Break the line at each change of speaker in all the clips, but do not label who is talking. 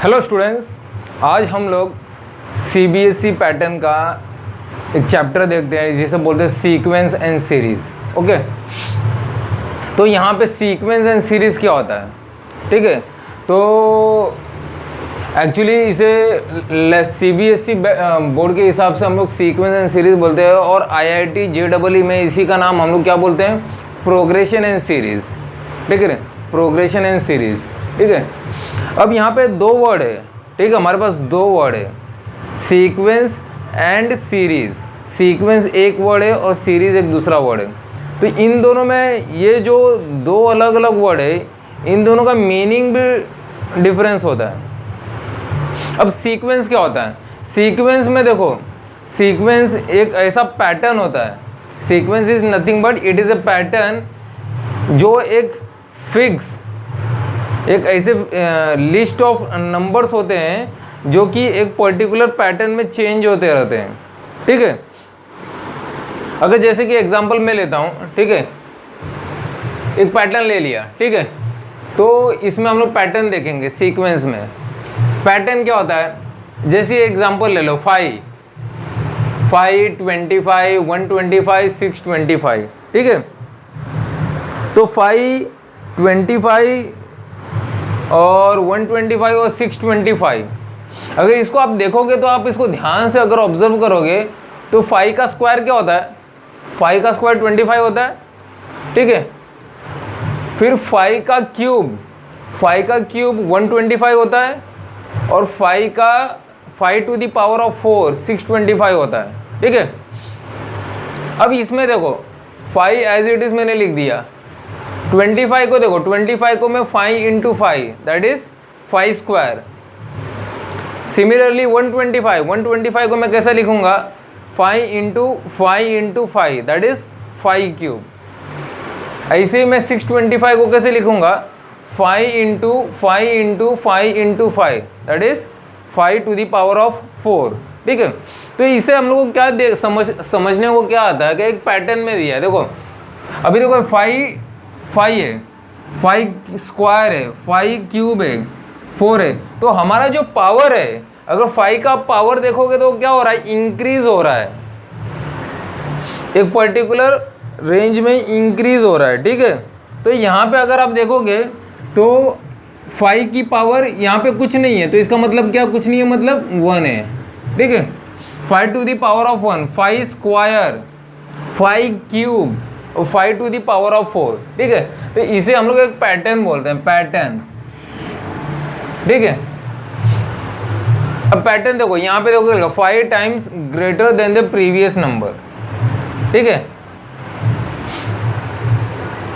Hello students, आज हम लोग सीबीएसई पैटर्न का एक चैप्टर देखते हैं जिसे बोलते हैं सीक्वेंस एंड सीरीज़। ओके, तो यहाँ पे सीक्वेंस एंड सीरीज़ क्या होता है? ठीक है, तो एक्चुअली इसे सीबीएसई बोर्ड के हिसाब से हम लोग सीक्वेंस एंड सीरीज़ बोलते हैं और आईआईटी जेईई में इसी का नाम हम लोग क्या बोलते हैं? Progression and series. ठीक है, प्रोग्रेशन एंड सीरीज़। ठीक है, अब यहाँ पे दो वर्ड है। ठीक है, हमारे पास दो वर्ड है, सीक्वेंस एंड सीरीज़। सीक्वेंस एक वर्ड है और सीरीज़ एक दूसरा वर्ड है। तो इन दोनों में ये जो दो अलग अलग वर्ड है, इन दोनों का मीनिंग भी डिफरेंस होता है। अब सीक्वेंस क्या होता है? सीक्वेंस में देखो, सीक्वेंस एक ऐसा पैटर्न होता है। Sequence is nothing but it is a pattern जो एक फिक्स, एक ऐसे लिस्ट ऑफ नंबर्स होते हैं जो कि एक पर्टिकुलर पैटर्न में चेंज होते रहते हैं। ठीक है, अगर जैसे कि एग्जांपल मैं लेता हूँ, ठीक है, एक पैटर्न ले लिया। ठीक है, तो इसमें हम लोग पैटर्न देखेंगे। सीक्वेंस में पैटर्न क्या होता है? जैसे एग्जांपल ले लो 5, 25, 125, 625। ठीक है, तो 5, 25 और 125 और 625, अगर इसको आप देखोगे तो आप इसको ध्यान से अगर ऑब्जर्व करोगे तो 5 का स्क्वायर क्या होता है? 5 का स्क्वायर 25 होता है। ठीक है, फिर 5 का क्यूब 125 होता है और 5 टू द पावर ऑफ 4 625 होता है। ठीक है, अब इसमें देखो 5 एज इट इज मैंने लिख दिया। 25 को देखो, 25 को मैं 5 into 5 that is 5 square. Similarly 125 को मैं कैसे लिखूंगा? 5 इंटू 5 दैट इज 5 क्यूब। ऐसे ही मैं 625 को कैसे लिखूंगा? 5 into 5 that is 5 to the power of 4। ठीक है, तो इसे हम लोग को क्या समझने को क्या आता है कि एक पैटर्न में दिया है। देखो अभी देखो 5 है, 5 स्क्वायर है, 5 क्यूब है, 4 है। तो हमारा जो पावर है, अगर 5 का पावर देखोगे तो क्या हो रहा है? इंक्रीज हो रहा है, एक पर्टिकुलर रेंज में इंक्रीज हो रहा है। ठीक है, तो यहाँ पे अगर आप देखोगे तो 5 की पावर यहाँ पे कुछ नहीं है, तो इसका मतलब क्या? कुछ नहीं है, मतलब 1 है। ठीक है, 5 to the power of 1, 5 square, 5 cube और 5 टू द पावर ऑफ 4। ठीक है, तो इसे हम लोग एक पैटर्न बोलते हैं, पैटर्न। ठीक है, अब पैटर्न देखो, यहाँ पे देखो 5 times greater than the previous number. ठीक है,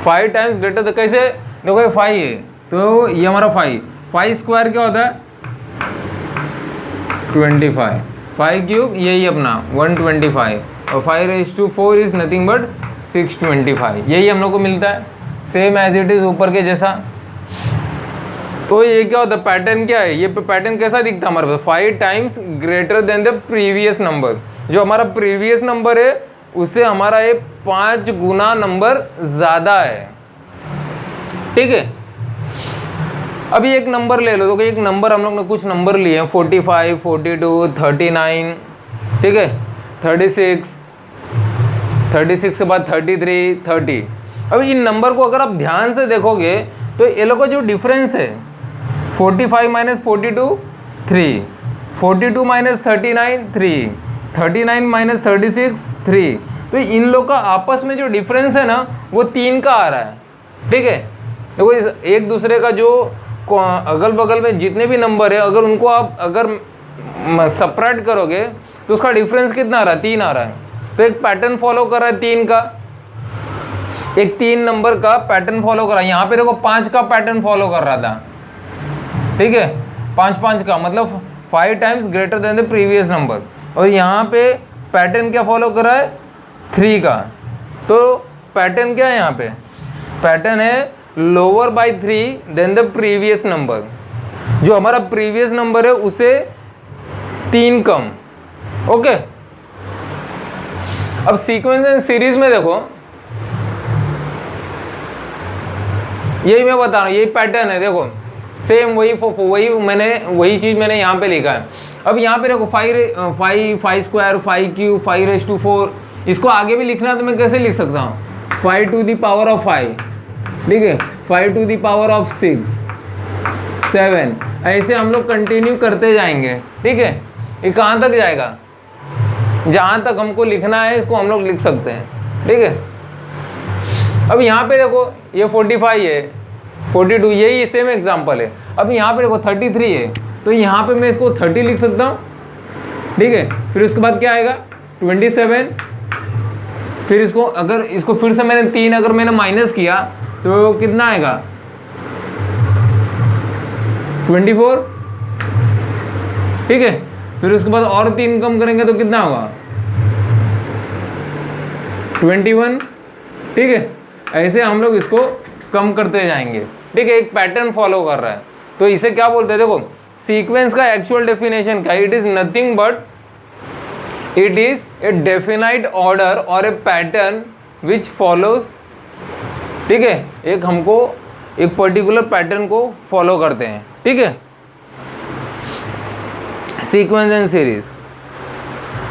5 टाइम्स ग्रेटर, कैसे देखो ये 5 है तो ये हमारा 5 स्क्वायर क्या होता है? 25, 5 क्यूब यही अपना 125 और 5 raise to 4 is nothing but 625। यही हम लोग को मिलता है, सेम एज इट इज ऊपर के जैसा। तो ये क्या होता है? पैटर्न क्या है? ये पैटर्न कैसा दिखता है हमारे पास? 5 times greater than the previous number. जो हमारा प्रीवियस नंबर है उससे हमारा ये 5 गुना नंबर ज़्यादा है। ठीक है, अभी एक नंबर ले लो। तो एक नंबर हम लोग ने कुछ नंबर लिए हैं, 45, 42, 39। ठीक है, 36 के बाद 33, 30। अब इन नंबर को अगर आप ध्यान से देखोगे तो ये लोग का जो डिफरेंस है, 45 माइनस 42 3, 42 माइनस 39 3, 39 माइनस 36 3। तो इन लोग का आपस में जो डिफरेंस है ना वो 3 का आ रहा है। ठीक है, देखो एक दूसरे का जो अगल बगल में जितने भी नंबर है, अगर उनको आप अगर सपरेट करोगे तो उसका डिफरेंस कितना आ रहा है? 3 आ रहा है। तो एक पैटर्न फॉलो कर रहा है 3 का, एक 3 नंबर का पैटर्न फॉलो कर रहा है। यहाँ पे देखो 5 का पैटर्न फॉलो कर रहा था। ठीक है, 5 का मतलब 5 times greater than the previous number. और यहाँ पे पैटर्न क्या फॉलो कर रहा है? 3 का। तो पैटर्न क्या है यहाँ पे? पैटर्न है lower by 3 then the previous number. जो हमारा प्रीवियस नंबर है उसे 3 कम। ओके, अब सीक्वेंस एंड सीरीज में देखो, यही मैं बता रहा हूँ, यही पैटर्न है। देखो सेम वही चीज़ मैंने यहाँ पे लिखा है। अब यहाँ पे देखो 5 स्क्वायर 5 क्यूब 5⁴, इसको आगे भी लिखना है तो मैं कैसे लिख सकता हूँ, 5 to the power of 5, ठीक है, 5 to the power of 6, 7, ऐसे हम लोग कंटिन्यू करते जाएंगे, ठीक है। ये कहाँ तक जाएगा, जहाँ तक हमको लिखना है इसको हम लोग लिख सकते हैं, ठीक है। अब यहाँ पे देखो ये 45 है, 42, यही सेम एग्जांपल है। अब यहाँ पे देखो 33 है, तो यहाँ पे मैं इसको 30 लिख सकता हूँ, ठीक है। फिर उसके बाद क्या आएगा 27, फिर इसको फिर से मैंने 3 अगर मैंने माइनस किया तो कितना आएगा 24, ठीक है। फिर उसके बाद और 3 कम करेंगे तो कितना होगा 21, ठीक है। ऐसे हम लोग इसको कम करते जाएंगे, ठीक है। एक पैटर्न फॉलो कर रहा है, तो इसे क्या बोलते हैं, देखो सीक्वेंस का एक्चुअल डेफिनेशन क्या है, it is nothing but it is a definite order और ए पैटर्न विच फॉलोज, ठीक है। हमको एक पर्टिकुलर पैटर्न को फॉलो करते हैं, ठीक है। सीक्वेंस एंड सीरीज,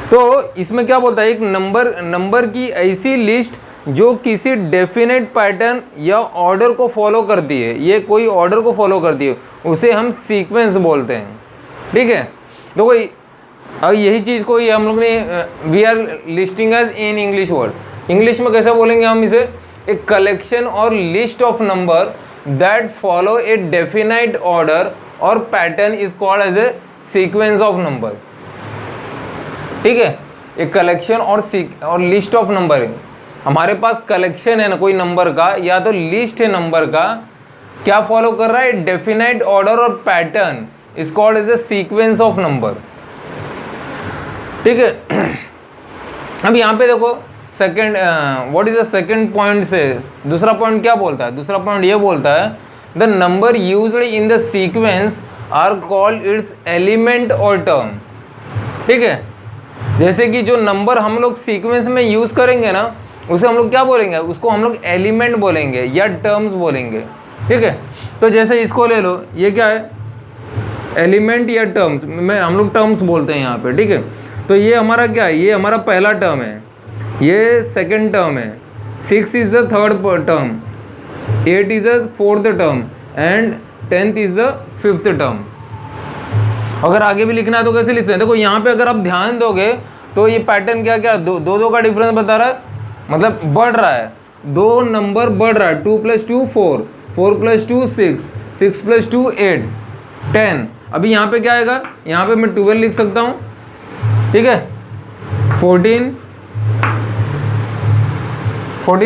तो इसमें क्या बोलता है, एक नंबर की ऐसी लिस्ट जो किसी डेफिनेट पैटर्न या ऑर्डर को फॉलो करती है, ये कोई ऑर्डर को फॉलो करती है, उसे हम सीक्वेंस बोलते हैं, ठीक है। तो कोई अब यही चीज़ को ये हम लोग ने we are listing as in English word, English में कैसे बोलेंगे हम इसे, एक कलेक्शन और list of number that follow a definite order और pattern is called as a sequence of number, ठीक है। एक कलेक्शन और लिस्ट ऑफ नंबर, हमारे पास कलेक्शन है ना कोई नंबर का, या तो लिस्ट है नंबर का, क्या फॉलो कर रहा है, डेफिनाइट ऑर्डर और pattern is called as a sequence of number, ठीक है। अब यहाँ पे देखो second what is the second point से दूसरा पॉइंट क्या बोलता है, दूसरा पॉइंट ये बोलता है the number used in the sequence are called its element और टर्म, ठीक है। जैसे कि जो नंबर हम लोग सीक्वेंस में यूज़ करेंगे ना, उसे हम लोग क्या बोलेंगे, उसको हम लोग एलिमेंट बोलेंगे या टर्म्स बोलेंगे, ठीक है। तो जैसे इसको ले लो, ये क्या है, एलिमेंट या टर्म्स, हम लोग टर्म्स बोलते हैं यहाँ पे, ठीक है। तो ये हमारा क्या है, ये हमारा पहला टर्म है, ये सेकंड टर्म है, 6 is the third term, 8 is the fourth term and 10th is the fifth term. अगर आगे भी लिखना है तो कैसे लिखते हैं, देखो यहाँ पे अगर आप ध्यान दोगे तो ये पैटर्न क्या क्या दो का डिफरेंस बता रहा है, मतलब बढ़ रहा है, 2 नंबर बढ़ रहा है, 2 + 2 4, 4 + 2 6, 6 + 2 8, 10। अभी यहाँ पे क्या आएगा, यहाँ पे मैं 12 लिख सकता हूँ, ठीक है, 14,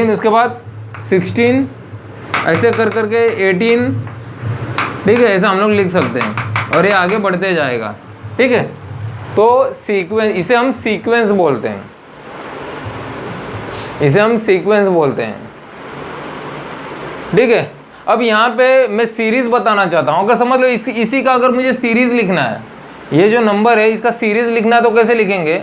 उसके बाद 16, ऐसे कर करके 18, ठीक है, ऐसा हम लोग लिख सकते हैं और ये आगे बढ़ते जाएगा, ठीक है। तो सीक्वेंस, इसे हम सीक्वेंस बोलते हैं, इसे हम सीक्वेंस बोलते हैं, ठीक है। अब यहाँ पे मैं सीरीज़ बताना चाहता हूँ, अगर समझ लो इसी का अगर मुझे सीरीज़ लिखना है, ये जो नंबर है इसका सीरीज़ लिखना है तो कैसे लिखेंगे,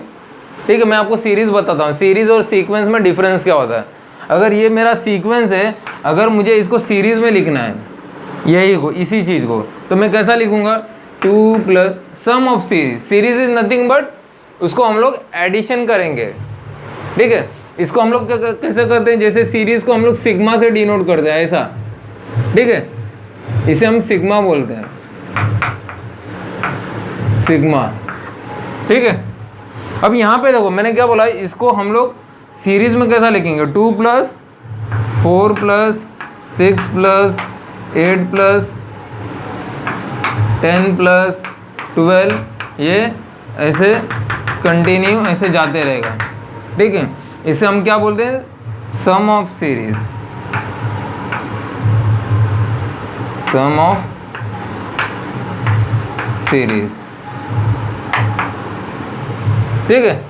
ठीक है। मैं आपको सीरीज़ बताता हूँ, सीरीज़ और सीक्वेंस में डिफरेंस क्या होता है। अगर ये मेरा सीक्वेंस है, अगर मुझे इसको सीरीज़ में लिखना है, यही को, इसी चीज़ को, तो मैं कैसा लिखूँगा, 2 + sum of series, series is nothing but उसको हम लोग एडिशन करेंगे, ठीक है। इसको हम लोग कैसे करते हैं, जैसे सीरीज को हम लोग सिग्मा से डिनोट करते हैं, ऐसा, ठीक है, इसे हम सिग्मा बोलते हैं, सिग्मा, ठीक है। अब यहाँ पे देखो मैंने क्या बोला, इसको हम लोग सीरीज में कैसा लिखेंगे, 2 + 4 + 6 + 8 + 10 + 12, ये ऐसे कंटिन्यू ऐसे जाते रहेगा, ठीक है। इसे हम क्या बोलते हैं, sum of series, sum of series, ठीक है।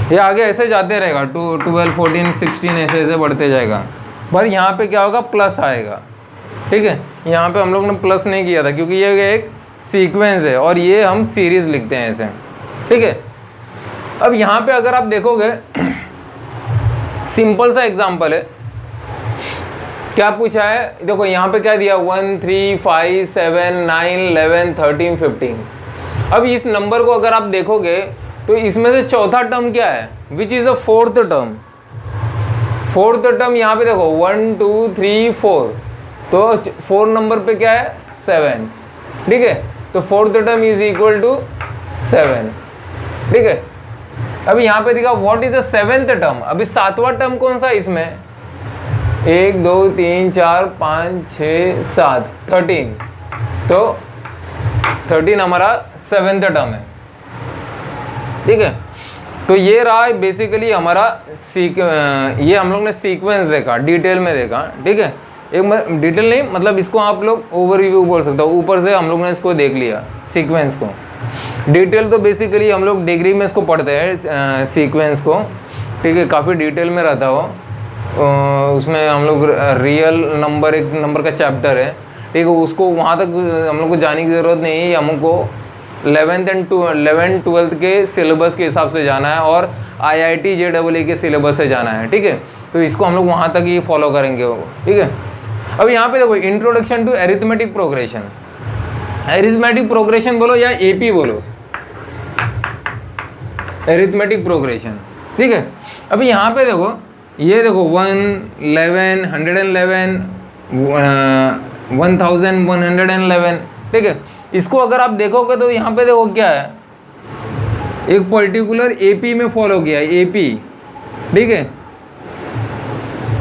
ये आगे ऐसे जाते रहेगा, 2, 12, 14, 16 ऐसे ऐसे बढ़ते जाएगा, पर यहाँ पे क्या होगा, प्लस आएगा, ठीक है। यहाँ पे हम लोग ने प्लस नहीं किया था क्योंकि ये एक सीक्वेंस है और ये हम सीरीज लिखते हैं ऐसे, ठीक है। अब यहाँ पे अगर आप देखोगे, सिंपल सा एग्जांपल है, क्या पूछा है, देखो यहाँ पे क्या दिया 1 3 5 7 9 11 13 15। अब इस नंबर को अगर आप देखोगे तो इसमें से चौथा टर्म क्या है, which is the fourth term. Fourth term यहाँ पे देखो 1 2 3 4, तो 4 नंबर पे क्या है 7, ठीक है। तो fourth term is equal to 7, ठीक है। अभी यहाँ पे देखा what is the seventh term. अभी सातवां टर्म कौन सा इसमें, 1 2 3 4 5 6 7 13, तो 13 हमारा सेवेंथ टर्म है, ठीक है। तो ये रहा बेसिकली हमारा ये हम लोग ने सीक्वेंस देखा, डिटेल में देखा, ठीक है। एक डिटेल नहीं, मतलब इसको आप लोग ओवरव्यू बोल सकते हो, ऊपर से हम लोग ने इसको देख लिया सीक्वेंस को। डिटेल तो बेसिकली हम लोग डिग्री में इसको पढ़ते हैं सीक्वेंस को, ठीक है, काफ़ी डिटेल में रहता हो। उसमें हम लोग रियल नंबर, एक नंबर का चैप्टर है, ठीक है, उसको वहाँ तक हम लोग को जाने की ज़रूरत नहीं है। हमको 11th 12th के सिलेबस के हिसाब से जाना है और IIT JEE के सिलेबस से जाना है, ठीक है। तो इसको हम लोग वहाँ तक ही फॉलो करेंगे, ठीक है। अब यहाँ पे देखो introduction to arithmetic progression. Arithmetic progression बोलो या AP बोलो, अरिथमेटिक प्रोग्रेशन, ठीक है। अभी यहाँ पे देखो, ये देखो 1 11 111 1111, ठीक है। इसको अगर आप देखोगे तो यहाँ पे देखो क्या है, एक पर्टिकुलर AP में फॉलो किया है, AP, ठीक है।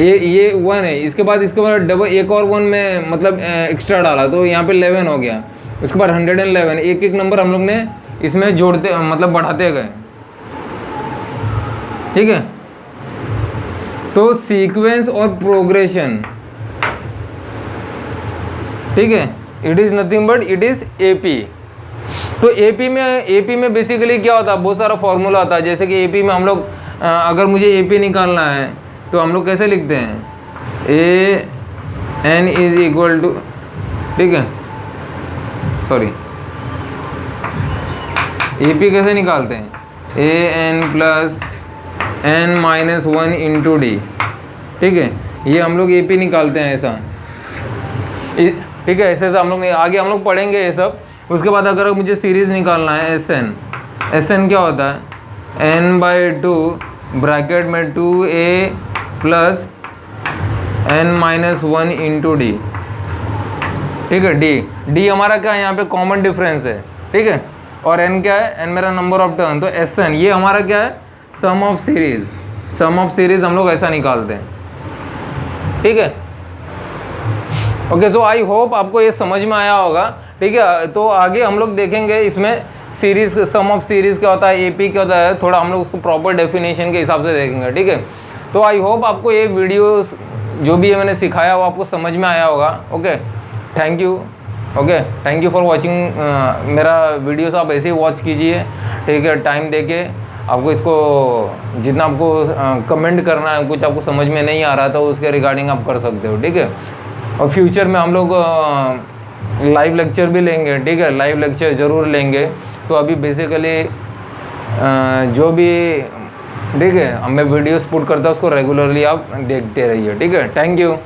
ये 1 है, इसके बाद डबल एक और 1 में मतलब एक्स्ट्रा डाला, तो यहाँ पे 11 हो गया। उसके बाद 111, एक एक नंबर हम लोग ने इसमें जोड़ते मतलब बढ़ाते गए, ठीक है। तो सीक्वेंस और प्रोग्रेशन, ठीक है, it is nothing but it is AP। तो AP में बेसिकली क्या होता है, बहुत सारा फॉर्मूला होता है। जैसे कि AP में हम लोग अगर मुझे AP निकालना है तो हम लोग कैसे लिखते हैं, AN इज इक्वल टू, ठीक है, सॉरी, AP कैसे निकालते हैं, AN plus N minus 1 into D, ठीक है। ये हम लोग AP निकालते हैं ऐसा, ठीक है। ऐसे हम लोग आगे हम लोग पढ़ेंगे ये सब। उसके बाद अगर मुझे सीरीज़ निकालना है SN क्या होता है, N/2 ब्रैकेट में 2A plus N-1 into D, ठीक है। D हमारा क्या है, यहाँ पे कॉमन डिफरेंस है, ठीक है। और N क्या है, N मेरा नंबर ऑफ टर्न, तो SN ये हमारा क्या है, सम ऑफ सीरीज़ हम लोग ऐसा निकालते हैं, ठीक है। ओके, तो आई होप आपको ये समझ में आया होगा, ठीक है। तो आगे हम लोग देखेंगे इसमें सीरीज़, सम ऑफ सीरीज़ क्या होता है, AP क्या होता है, थोड़ा हम लोग उसको प्रॉपर डेफिनेशन के हिसाब से देखेंगे, ठीक है। तो आई होप आपको ये वीडियोस जो भी मैंने सिखाया वो आपको समझ में आया होगा। Okay, thank you. Okay, thank you for watching. मेरा वीडियोस आप ऐसे ही वॉच कीजिए, ठीक है, टाइम देके। आपको इसको जितना आपको कमेंट करना है, कुछ आपको समझ में नहीं आ रहा था उसके रिगार्डिंग आप कर सकते हो, ठीक है। और फ्यूचर में हम लोग लाइव लेक्चर भी लेंगे, ठीक है, लाइव लेक्चर ज़रूर लेंगे। तो अभी बेसिकली जो भी, ठीक है, मैं वीडियोस पुट करता हूँ उसको रेगुलरली आप देखते रहिए, ठीक है। Thank you.